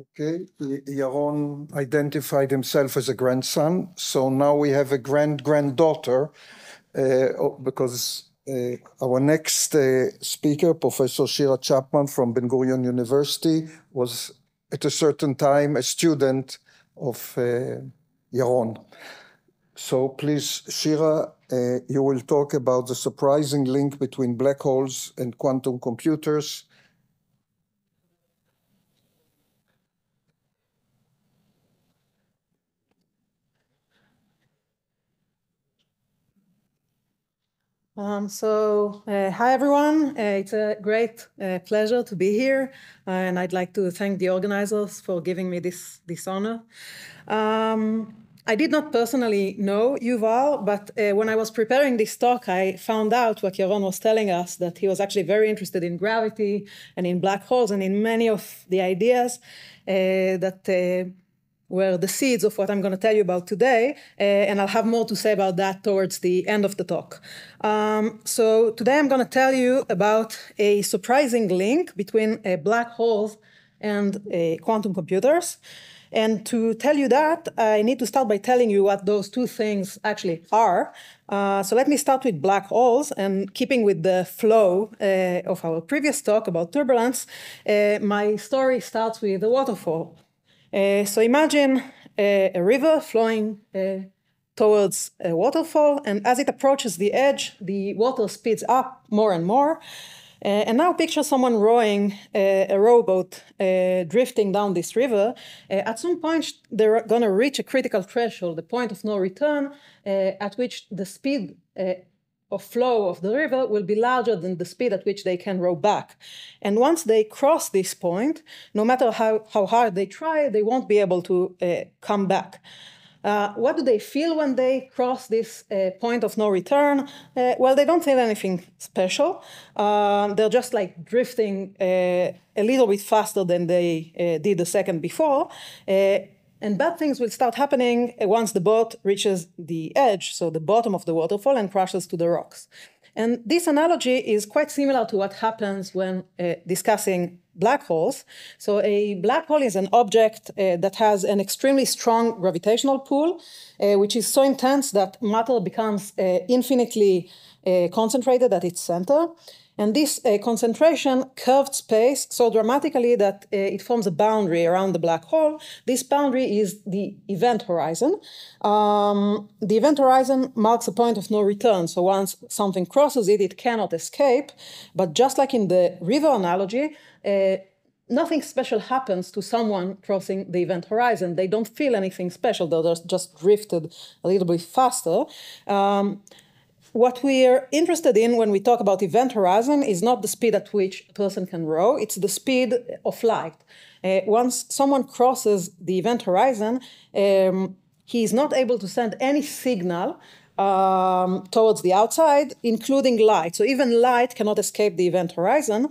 Okay, Yaron identified himself as a grandson, so now we have a granddaughter, because our next speaker, Professor Shira Chapman from Ben-Gurion University, was at a certain time a student of Yaron. So please, Shira, you will talk about the surprising link between black holes and quantum computers. Hi everyone. It's a great pleasure to be here, and I'd like to thank the organizers for giving me this honor. I did not personally know Yuval, but when I was preparing this talk, I found out what Yaron was telling us, that he was actually very interested in gravity and in black holes and in many of the ideas that were the seeds of what I'm going to tell you about today, and I'll have more to say about that towards the end of the talk. So today I'm going to tell you about a surprising link between black holes and quantum computers. And to tell you that, I need to start by telling you what those two things actually are. So let me start with black holes, and keeping with the flow of our previous talk about turbulence, my story starts with a waterfall. So imagine a river flowing towards a waterfall, and as it approaches the edge, the water speeds up more and more. And now picture someone rowing a rowboat drifting down this river. At some point, they're going to reach a critical threshold, the point of no return, at which the speed of flow of the river will be larger than the speed at which they can row back. And once they cross this point, no matter how hard they try, they won't be able to come back. What do they feel when they cross this point of no return? Well, they don't feel anything special. They're just like drifting a little bit faster than they did the second before. And bad things will start happening once the boat reaches the edge, so the bottom of the waterfall, and crashes to the rocks. And this analogy is quite similar to what happens when discussing black holes. So a black hole is an object that has an extremely strong gravitational pull, which is so intense that matter becomes infinitely concentrated at its center. And this concentration curved space so dramatically that it forms a boundary around the black hole. This boundary is the event horizon. The event horizon marks a point of no return. So once something crosses it, it cannot escape. But just like in the river analogy, nothing special happens to someone crossing the event horizon. They don't feel anything special. They're just drifted a little bit faster. What we're interested in when we talk about event horizon is not the speed at which a person can row, it's the speed of light. Once someone crosses the event horizon, he is not able to send any signal towards the outside, including light. So even light cannot escape the event horizon.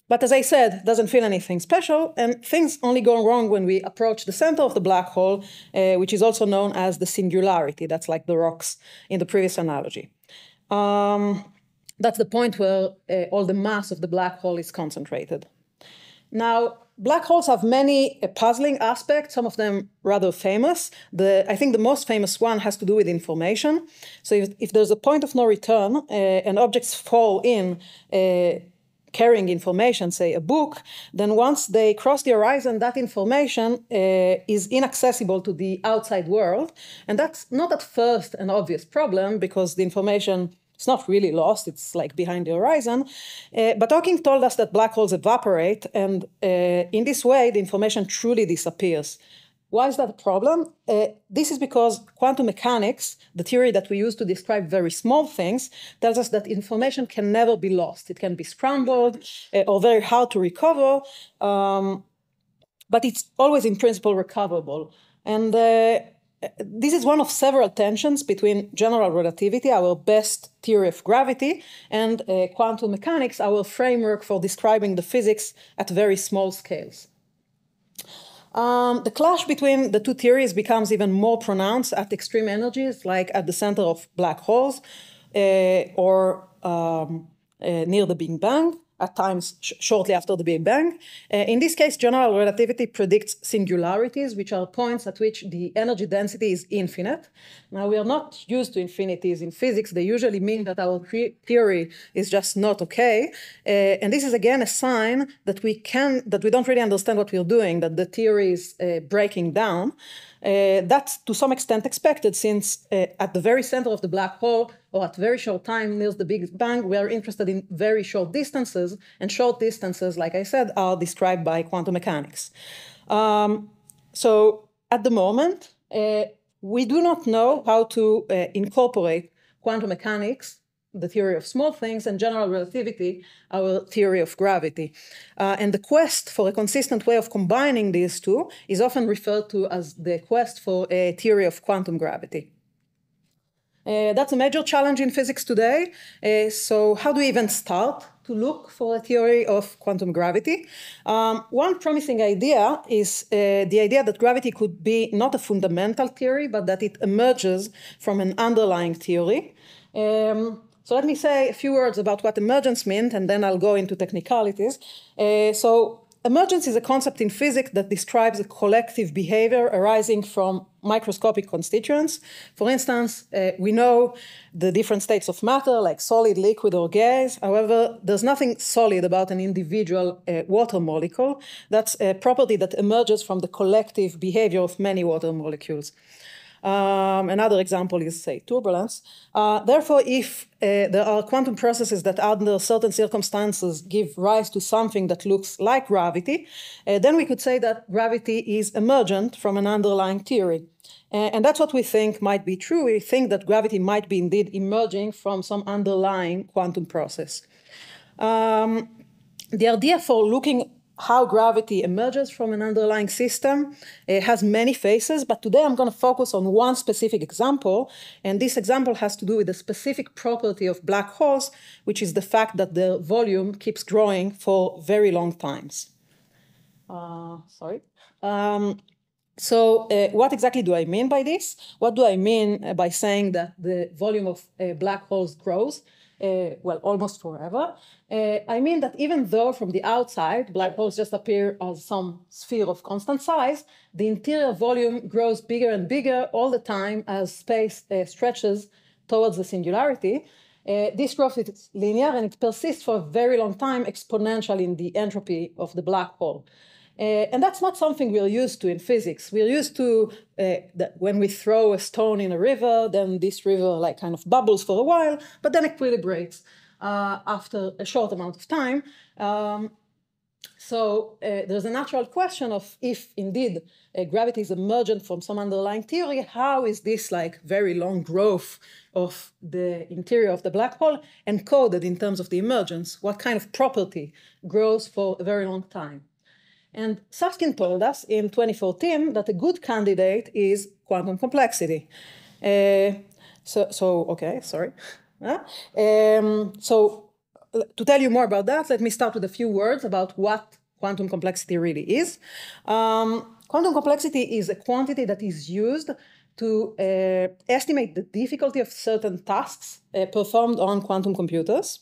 But as I said, doesn't feel anything special, and things only go wrong when we approach the center of the black hole, which is also known as the singularity. That's like the rocks in the previous analogy. That's the point where all the mass of the black hole is concentrated. Now, black holes have many puzzling aspects, some of them rather famous. I think the most famous one has to do with information. So if there's a point of no return and objects fall in carrying information, say a book, then once they cross the horizon, that information is inaccessible to the outside world. And that's not at first an obvious problem, because the information is not really lost, it's like behind the horizon. But Hawking told us that black holes evaporate, and in this way, the information truly disappears. Why is that a problem? This is because quantum mechanics, the theory that we use to describe very small things, tells us that information can never be lost. It can be scrambled or very hard to recover, but it's always in principle recoverable. And this is one of several tensions between general relativity, our best theory of gravity, and quantum mechanics, our framework for describing the physics at very small scales. The clash between the two theories becomes even more pronounced at extreme energies, like at the center of black holes or near the Big Bang. at times shortly after the Big Bang. In this case, general relativity predicts singularities, which are points at which the energy density is infinite. Now, we are not used to infinities in physics. They usually mean that our theory is just not okay. And this is, again, a sign that we don't really understand what we're doing, that the theory is breaking down. That's to some extent expected, since at the very center of the black hole, or at very short time near the Big Bang, we are interested in very short distances, and short distances, like I said, are described by quantum mechanics. So at the moment, we do not know how to incorporate quantum mechanics, the theory of small things, and general relativity, our theory of gravity. And the quest for a consistent way of combining these two is often referred to as the quest for a theory of quantum gravity. That's a major challenge in physics today. So how do we even start to look for a theory of quantum gravity? One promising idea is the idea that gravity could be not a fundamental theory, but that it emerges from an underlying theory. So let me say a few words about what emergence meant, and then I'll go into technicalities. So emergence is a concept in physics that describes a collective behavior arising from microscopic constituents. For instance, we know the different states of matter, like solid, liquid, or gas. However, there's nothing solid about an individual water molecule. That's a property that emerges from the collective behavior of many water molecules. Another example is, say, turbulence. Therefore, if there are quantum processes that under certain circumstances give rise to something that looks like gravity, then we could say that gravity is emergent from an underlying theory. And that's what we think might be true. We think that gravity might be indeed emerging from some underlying quantum process. The idea for looking how gravity emerges from an underlying system has many faces, but today I'm going to focus on one specific example, and this example has to do with a specific property of black holes, which is the fact that their volume keeps growing for very long times. So what exactly do I mean by this? What do I mean by saying that the volume of black holes grows? Well, almost forever. I mean that even though from the outside black holes just appear as some sphere of constant size, the interior volume grows bigger and bigger all the time as space stretches towards the singularity. This growth is linear and it persists for a very long time, exponential in the entropy of the black hole. And that's not something we're used to in physics. We're used to that when we throw a stone in a river, then this river like kind of bubbles for a while, but then equilibrates after a short amount of time. So there's a natural question of if indeed gravity is emergent from some underlying theory, how is this like very long growth of the interior of the black hole encoded in terms of the emergence? What kind of property grows for a very long time? And Susskind told us in 2014 that a good candidate is quantum complexity. So to tell you more about that, let me start with a few words about what quantum complexity really is. Quantum complexity is a quantity that is used to estimate the difficulty of certain tasks performed on quantum computers.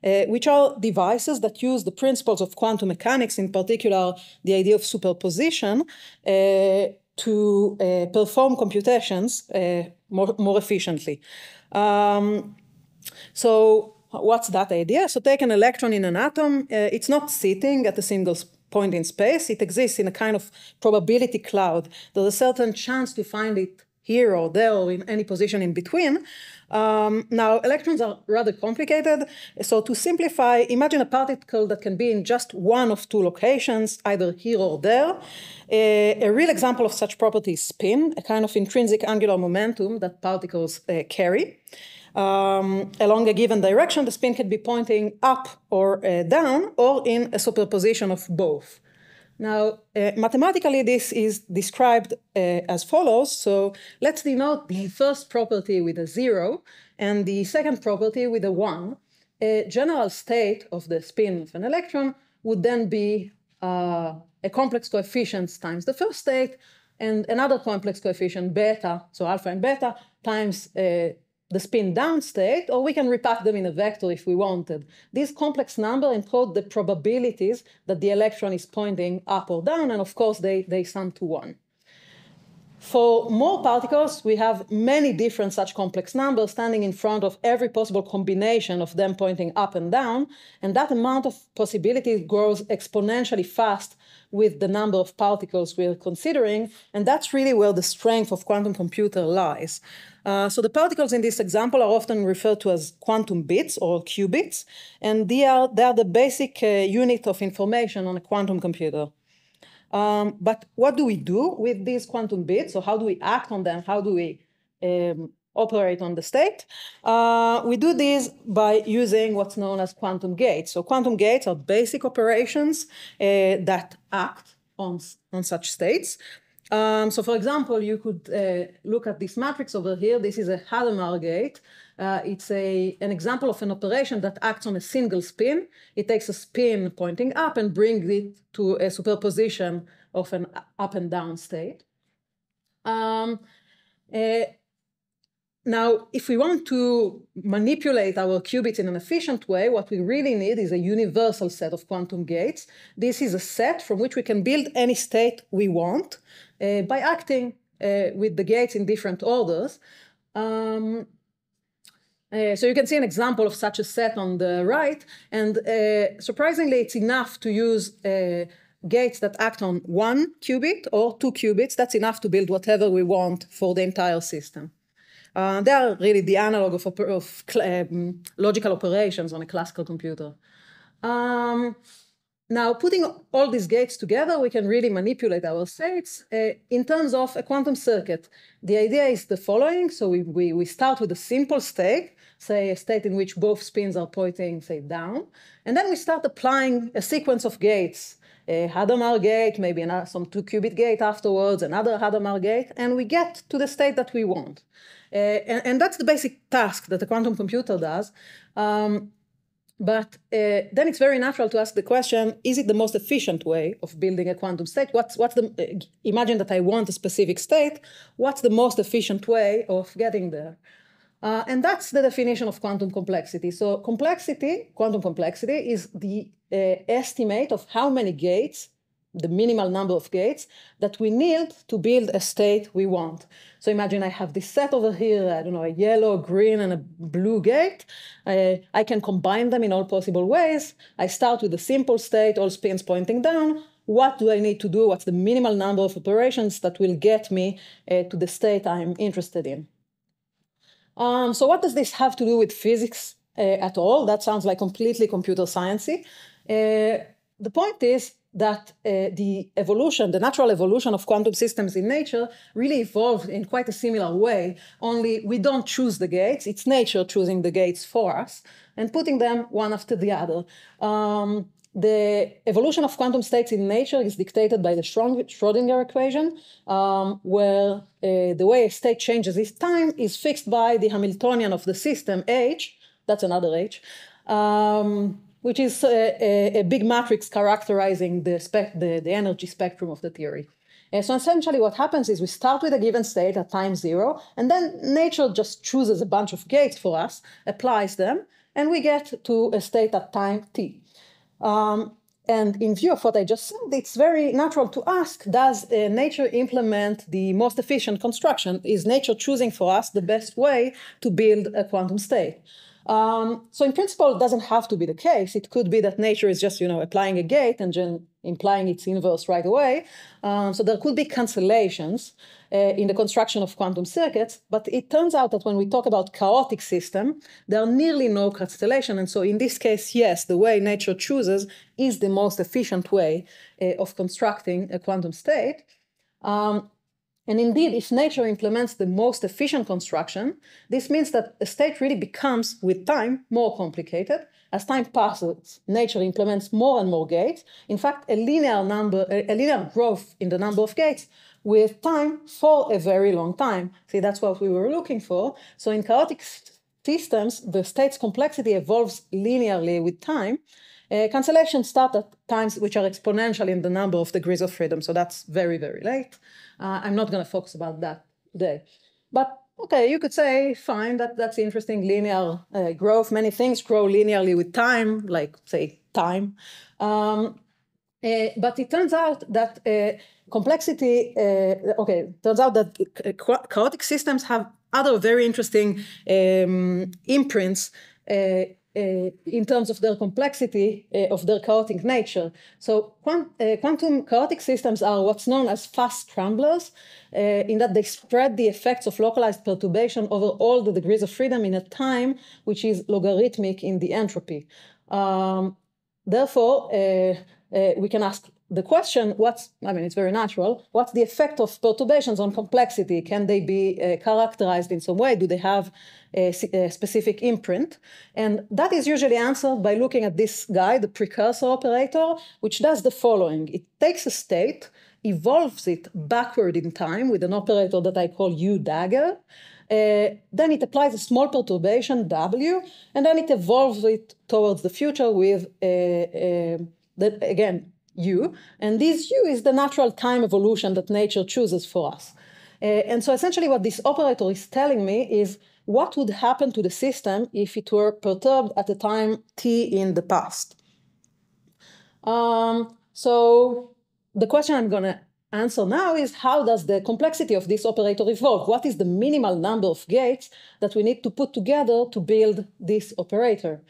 Which are devices that use the principles of quantum mechanics, in particular the idea of superposition, to perform computations more efficiently. So what's that idea? So take an electron in an atom. It's not sitting at a single point in space. It exists in a kind of probability cloud. There's a certain chance to find it here or there or in any position in between. Now, electrons are rather complicated. So to simplify, imagine a particle that can be in just one of two locations, either here or there. A real example of such property is spin, a kind of intrinsic angular momentum that particles carry. Along a given direction, the spin can be pointing up or down, or in a superposition of both. Now, mathematically, this is described as follows. So let's denote the first property with a 0 and the second property with a 1. A general state of the spin of an electron would then be a complex coefficient times the first state and another complex coefficient beta, so alpha and beta, times the spin down state, or we can repack them in a vector if we wanted. This complex number encode the probabilities that the electron is pointing up or down, and of course they sum to 1. For more particles, we have many different such complex numbers standing in front of every possible combination of them pointing up and down, and that amount of possibility grows exponentially fast with the number of particles we're considering, and that's really where the strength of quantum computer lies. So the particles in this example are often referred to as quantum bits or qubits, and they are the basic unit of information on a quantum computer. But what do we do with these quantum bits? So how do we act on them? How do we operate on the state? We do this by using what's known as quantum gates. So quantum gates are basic operations that act on such states. So for example, you could look at this matrix over here. This is a Hadamard gate. It's an example of an operation that acts on a single spin. It takes a spin pointing up and brings it to a superposition of an up and down state. Now, if we want to manipulate our qubits in an efficient way, what we really need is a universal set of quantum gates. This is a set from which we can build any state we want by acting with the gates in different orders. So you can see an example of such a set on the right, and surprisingly, it's enough to use gates that act on 1 qubit or 2 qubits. That's enough to build whatever we want for the entire system. They are really the analog of logical operations on a classical computer. Now, putting all these gates together, we can really manipulate our states in terms of a quantum circuit. The idea is the following. So we start with a simple state, say a state in which both spins are pointing, say, down. And then we start applying a sequence of gates, a Hadamard gate, maybe some 2-qubit gate afterwards, another Hadamard gate, and we get to the state that we want. And that's the basic task that a quantum computer does. But then it's very natural to ask the question, is it the most efficient way of building a quantum state? Imagine that I want a specific state. What's the most efficient way of getting there? And that's the definition of quantum complexity. So quantum complexity, is the estimate of how many gates, the minimal number of gates, that we need to build a state we want. So imagine I have this set over here, I don't know, a yellow, green, and a blue gate. I can combine them in all possible ways. I start with a simple state, all spins pointing down. What do I need to do? What's the minimal number of operations that will get me to the state I'm interested in? So what does this have to do with physics at all? That sounds like completely computer sciencey. The point is that the natural evolution of quantum systems in nature really evolved in quite a similar way, only we don't choose the gates, it's nature choosing the gates for us and putting them one after the other. The evolution of quantum states in nature is dictated by the Schrödinger equation, where the way a state changes its time is fixed by the Hamiltonian of the system, H, that's another H, which is a big matrix characterizing the energy spectrum of the theory. So essentially what happens is we start with a given state at time 0, and then nature just chooses a bunch of gates for us, applies them, and we get to a state at time t. And in view of what I just said, it's very natural to ask, does nature implement the most efficient construction? Is nature choosing for us the best way to build a quantum state? So in principle, it doesn't have to be the case. It could be that nature is just, applying a gate and then implying its inverse right away. So there could be cancellations in the construction of quantum circuits, but it turns out that when we talk about chaotic system, there are nearly no cancellation. And so in this case, yes, the way nature chooses is the most efficient way of constructing a quantum state. And indeed, if nature implements the most efficient construction, this means that a state really becomes, with time, more complicated. As time passes, nature implements more and more gates. In fact, a linear growth in the number of gates with time for a very long time. See, that's what we were looking for. So in chaotic systems, the state's complexity evolves linearly with time. Cancellations start at times which are exponential in the number of degrees of freedom. So that's very, very late. I'm not going to focus about that today. But okay, you could say, fine, that's interesting, linear growth. Many things grow linearly with time, like, say, time. But it turns out that complexity, turns out that chaotic systems have other very interesting imprints in terms of their complexity, of their chaotic nature. So quantum chaotic systems are what's known as fast scramblers, in that they spread the effects of localized perturbation over all the degrees of freedom in a time which is logarithmic in the entropy. Therefore, we can ask the question, it's very natural, what's the effect of perturbations on complexity? Can they be characterized in some way? Do they have a specific imprint? And that is usually answered by looking at this guy, the precursor operator, which does the following. It takes a state, evolves it backward in time with an operator that I call U dagger. Then it applies a small perturbation, W, and then it evolves it towards the future with, again, U. And this U is the natural time evolution that nature chooses for us. And so essentially what this operator is telling me is what would happen to the system if it were perturbed at a time t in the past. So the question I'm going to answer now is, how does the complexity of this operator evolve? What is the minimal number of gates that we need to put together to build this operator?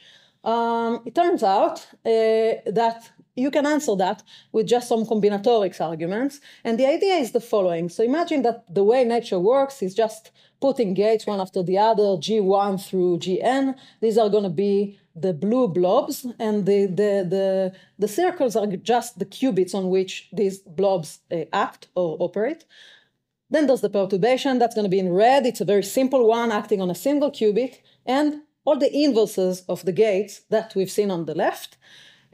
It turns out that you can answer that with just some combinatorics arguments. And the idea is the following. So imagine that the way nature works is just putting gates one after the other, G1 through Gn. These are going to be the blue blobs, and the circles are just the qubits on which these blobs act or operate. Then there's the perturbation. That's going to be in red. It's a very simple one acting on a single qubit, and all the inverses of the gates that we've seen on the left.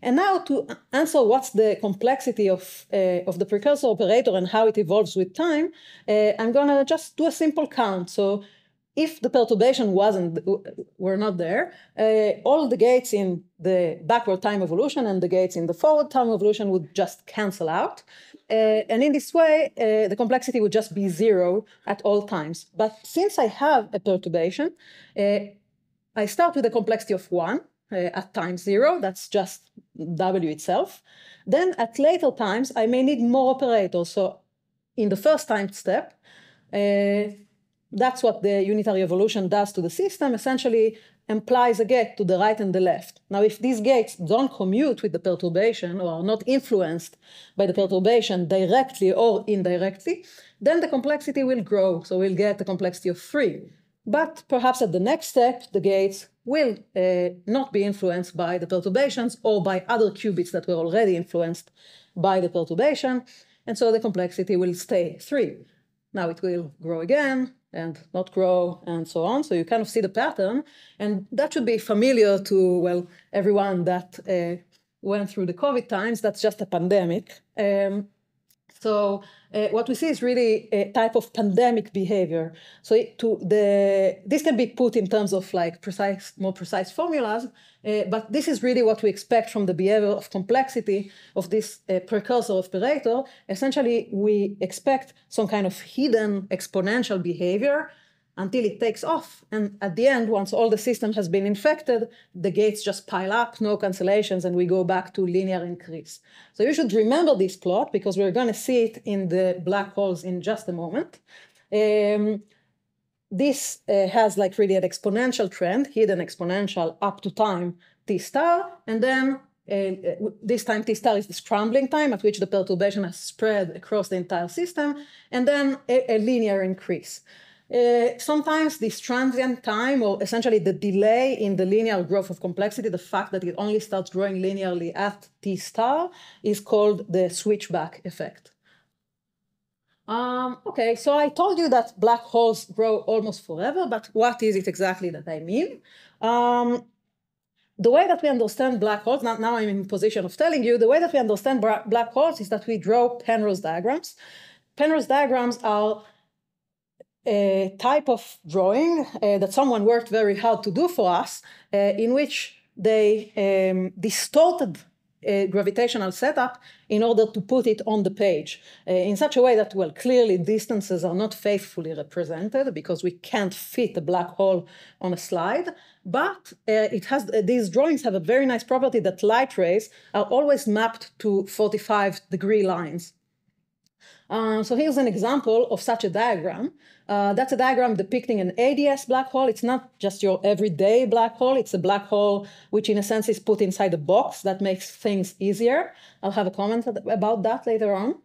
And now to answer what's the complexity of the precursor operator and how it evolves with time, I'm going to just do a simple count. So if the perturbation were not there, all the gates in the backward time evolution and the gates in the forward time evolution would just cancel out. And in this way, the complexity would just be 0 at all times. But since I have a perturbation, I start with a complexity of 1 at time 0. That's just W itself. Then at later times, I may need more operators. So in the first time step, that's what the unitary evolution does to the system, essentially implies a gate to the right and the left. Now, if these gates don't commute with the perturbation or are not influenced by the perturbation directly or indirectly, then the complexity will grow. So we'll get the complexity of 3. But perhaps at the next step, the gates will not be influenced by the perturbations or by other qubits that were already influenced by the perturbation. And so the complexity will stay 3. Now it will grow again and not grow and so on. So you kind of see the pattern. And that should be familiar to, well, everyone that went through the COVID times. That's just a pandemic. So what we see is really a type of pandemic behavior. So this can be put in terms of like more precise formulas, but this is really what we expect from the behavior of complexity of this precursor operator. Essentially, we expect some kind of hidden exponential behavior until it takes off. And at the end, once all the system has been infected, the gates just pile up, no cancellations, and we go back to linear increase. So you should remember this plot because we're going to see it in the black holes in just a moment. This has like really an exponential trend, hidden exponential up to time t star, and then this time t star is the scrambling time at which the perturbation has spread across the entire system, and then a linear increase. Sometimes this transient time, or essentially the delay in the linear growth of complexity, the fact that it only starts growing linearly at t star, is called the switchback effect. Okay, so I told you that black holes grow almost forever, but what is it exactly that I mean? The way that we understand black holes, now I'm in position of telling you, the way that we understand black holes is that we draw Penrose diagrams. Penrose diagrams are a type of drawing that someone worked very hard to do for us, in which they distorted gravitational setup in order to put it on the page in such a way that, well, clearly distances are not faithfully represented because we can't fit a black hole on a slide. But these drawings have a very nice property that light rays are always mapped to 45-degree lines. So here's an example of such a diagram. That's a diagram depicting an ADS black hole. It's not just your everyday black hole. It's a black hole which, in a sense, is put inside a box. That makes things easier. I'll have a comment about that later on.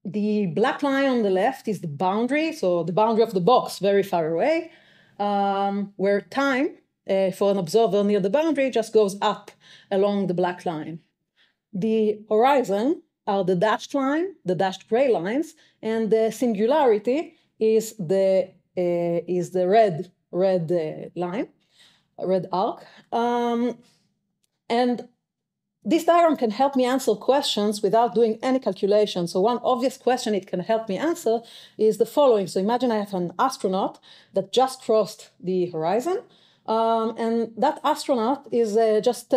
The black line on the left is the boundary, so the boundary of the box very far away, where time for an observer near the boundary just goes up along the black line. The horizon are the dashed line, the dashed gray lines, and the singularity is the red line, red arc. And this diagram can help me answer questions without doing any calculation. So one obvious question it can help me answer is the following. So imagine I have an astronaut that just crossed the horizon, and that astronaut is just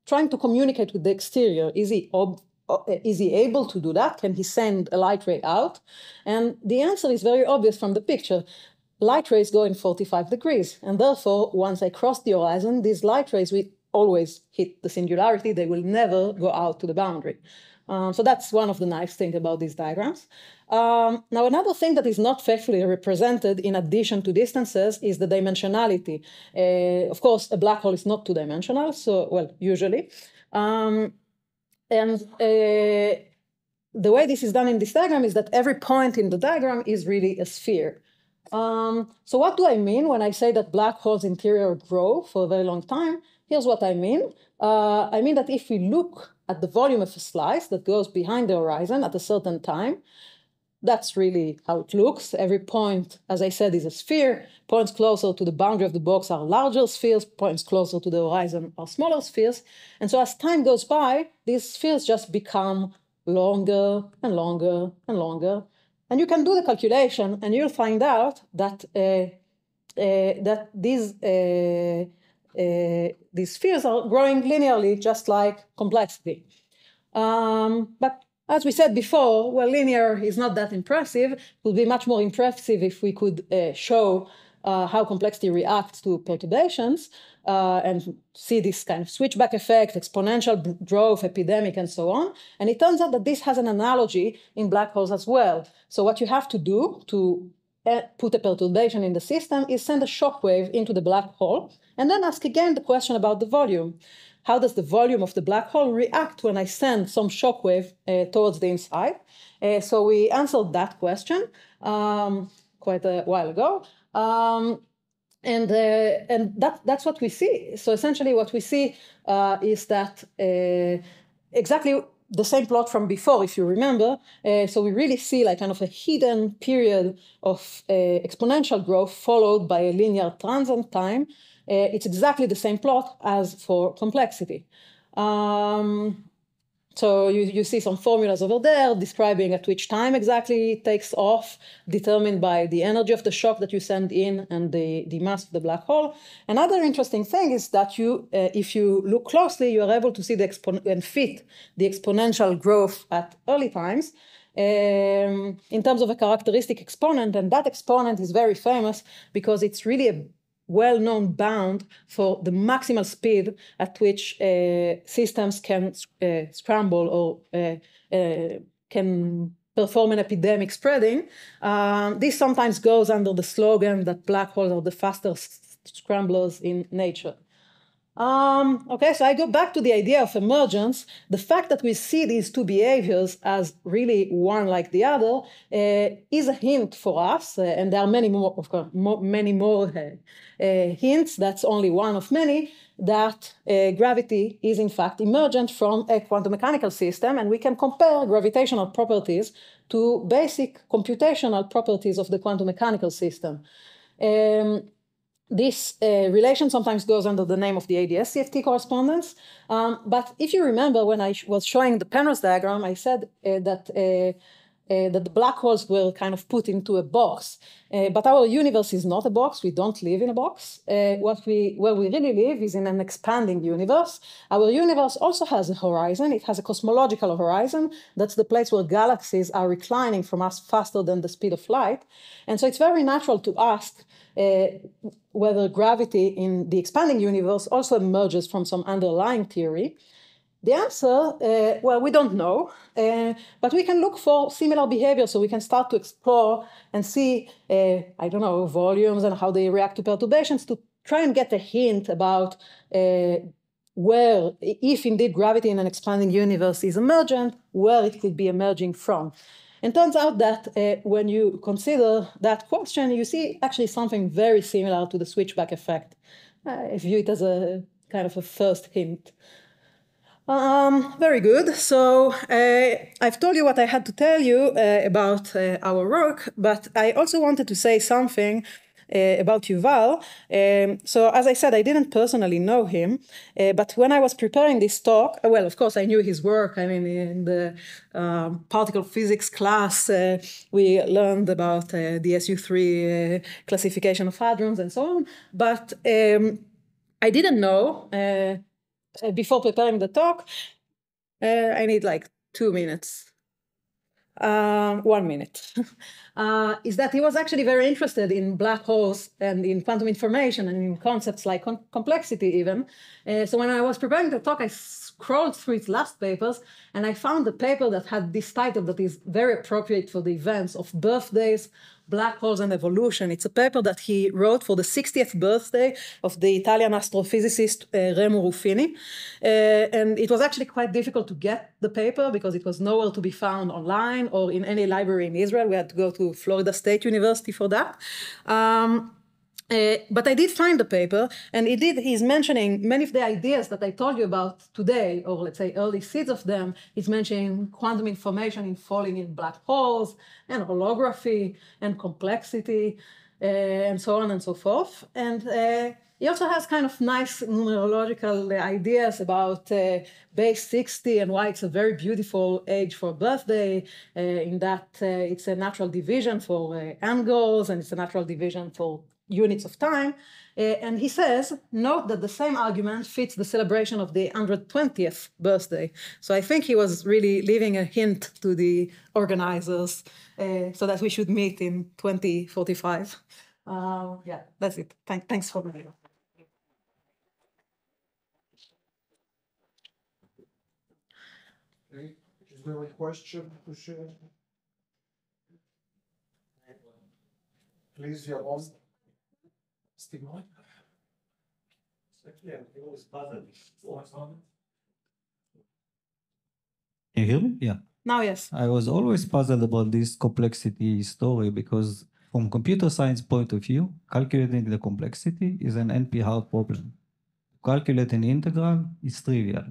trying to communicate with the exterior. Is he able to do that? Can he send a light ray out? And the answer is very obvious from the picture. Light rays go in 45 degrees. And therefore, once I cross the horizon, these light rays will always hit the singularity. They will never go out to the boundary. So that's one of the nice things about these diagrams. Now, another thing that is not faithfully represented in addition to distances is the dimensionality. Of course, a black hole is not two-dimensional, so, well, usually. And the way this is done in this diagram is that every point in the diagram is really a sphere. So what do I mean when I say that black holes' interior grow for a very long time? Here's what I mean. I mean that if we look at the volume of a slice that goes behind the horizon at a certain time, that's really how it looks. Every point, as I said, is a sphere. Points closer to the boundary of the box are larger spheres. Points closer to the horizon are smaller spheres. And so as time goes by, these spheres just become longer and longer and longer. And you can do the calculation, and you'll find out that these spheres are growing linearly, just like complexity. But as we said before, well, linear is not that impressive. It would be much more impressive if we could show how complexity reacts to perturbations and see this kind of switchback effect, exponential growth, epidemic, and so on. And it turns out that this has an analogy in black holes as well. So what you have to do to put a perturbation in the system is send a shock wave into the black hole, and then ask again the question about the volume. How does the volume of the black hole react when I send some shock wave towards the inside? So we answered that question quite a while ago. And that's what we see. So essentially what we see is that exactly the same plot from before, if you remember. So we really see like kind of a hidden period of exponential growth followed by a linear transient time. It's exactly the same plot as for complexity. So you see some formulas over there describing at which time exactly it takes off, determined by the energy of the shock that you send in and the mass of the black hole. Another interesting thing is that if you look closely, you are able to see and fit the exponential growth at early times in terms of a characteristic exponent. And that exponent is very famous because it's really a well-known bound for the maximal speed at which systems can scramble or can perform an epidemic spreading. This sometimes goes under the slogan that black holes are the fastest scramblers in nature. Okay, so I go back to the idea of emergence. The fact that we see these two behaviors as really one like the other is a hint for us, and there are many more, of course, many more hints. That's only one of many, that gravity is in fact emergent from a quantum mechanical system, and we can compare gravitational properties to basic computational properties of the quantum mechanical system. This relation sometimes goes under the name of the ADS-CFT correspondence. But if you remember when I was showing the Penrose diagram, I said that that the black holes were kind of put into a box. But our universe is not a box. We don't live in a box. Where we really live is in an expanding universe. Our universe also has a horizon. It has a cosmological horizon. That's the place where galaxies are reclining from us faster than the speed of light. And so it's very natural to ask whether gravity in the expanding universe also emerges from some underlying theory. The answer, well, we don't know, but we can look for similar behavior, so we can start to explore and see, I don't know, volumes and how they react to perturbations to try and get a hint about where, if indeed gravity in an expanding universe is emergent, where it could be emerging from. And turns out that when you consider that question, you see actually something very similar to the switchback effect. I view it as a kind of a first hint. Very good. So I've told you what I had to tell you about our work, but I also wanted to say something about Yuval. So as I said, I didn't personally know him, but when I was preparing this talk, well, of course, I knew his work. I mean, in the particle physics class, we learned about the SU3 classification of hadrons and so on, but I didn't know before preparing the talk, I need like 2 minutes. 1 minute. Is that he was actually very interested in black holes and in quantum information and in concepts like complexity even. So when I was preparing the talk, I scrolled through his last papers and I found a paper that had this title that is very appropriate for the events of birthdays, black holes and evolution. It's a paper that he wrote for the 60th birthday of the Italian astrophysicist Remo Ruffini. And it was actually quite difficult to get the paper because it was nowhere to be found online or in any library in Israel. We had to go to Florida State University for that. But I did find the paper, and he's mentioning many of the ideas that I told you about today, or let's say early seeds of them. He's mentioning quantum information in falling in black holes, and holography, and complexity, and so on and so forth. And he also has kind of nice numerological ideas about base 60 and why it's a very beautiful age for birthday, in that it's a natural division for angles, and it's a natural division for units of time. And he says, note that the same argument fits the celebration of the 120th birthday. So I think he was really leaving a hint to the organizers so that we should meet in 2045. Yeah, that's it. Thanks for the video. Okay. Is there a question to share? Please, Yaron. Can you hear me? Yeah. Now, yes. I was always puzzled about this complexity story because from computer science point of view, calculating the complexity is an NP-hard problem. Calculating integral is trivial.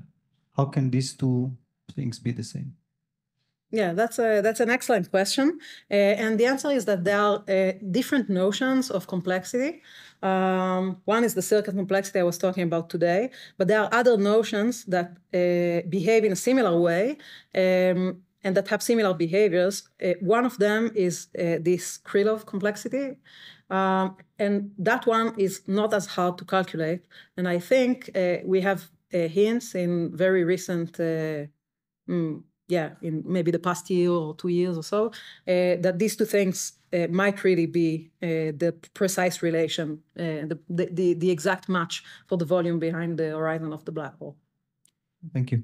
How can these two things be the same? Yeah, that's an excellent question. And the answer is that there are different notions of complexity. One is the circuit complexity I was talking about today, but there are other notions that behave in a similar way and that have similar behaviors. One of them is this Krylov complexity. And that one is not as hard to calculate. And I think we have hints in very recent in maybe the past year or 2 years or so, that these two things might really be the precise relation, the exact match for the volume behind the horizon of the black hole. Thank you.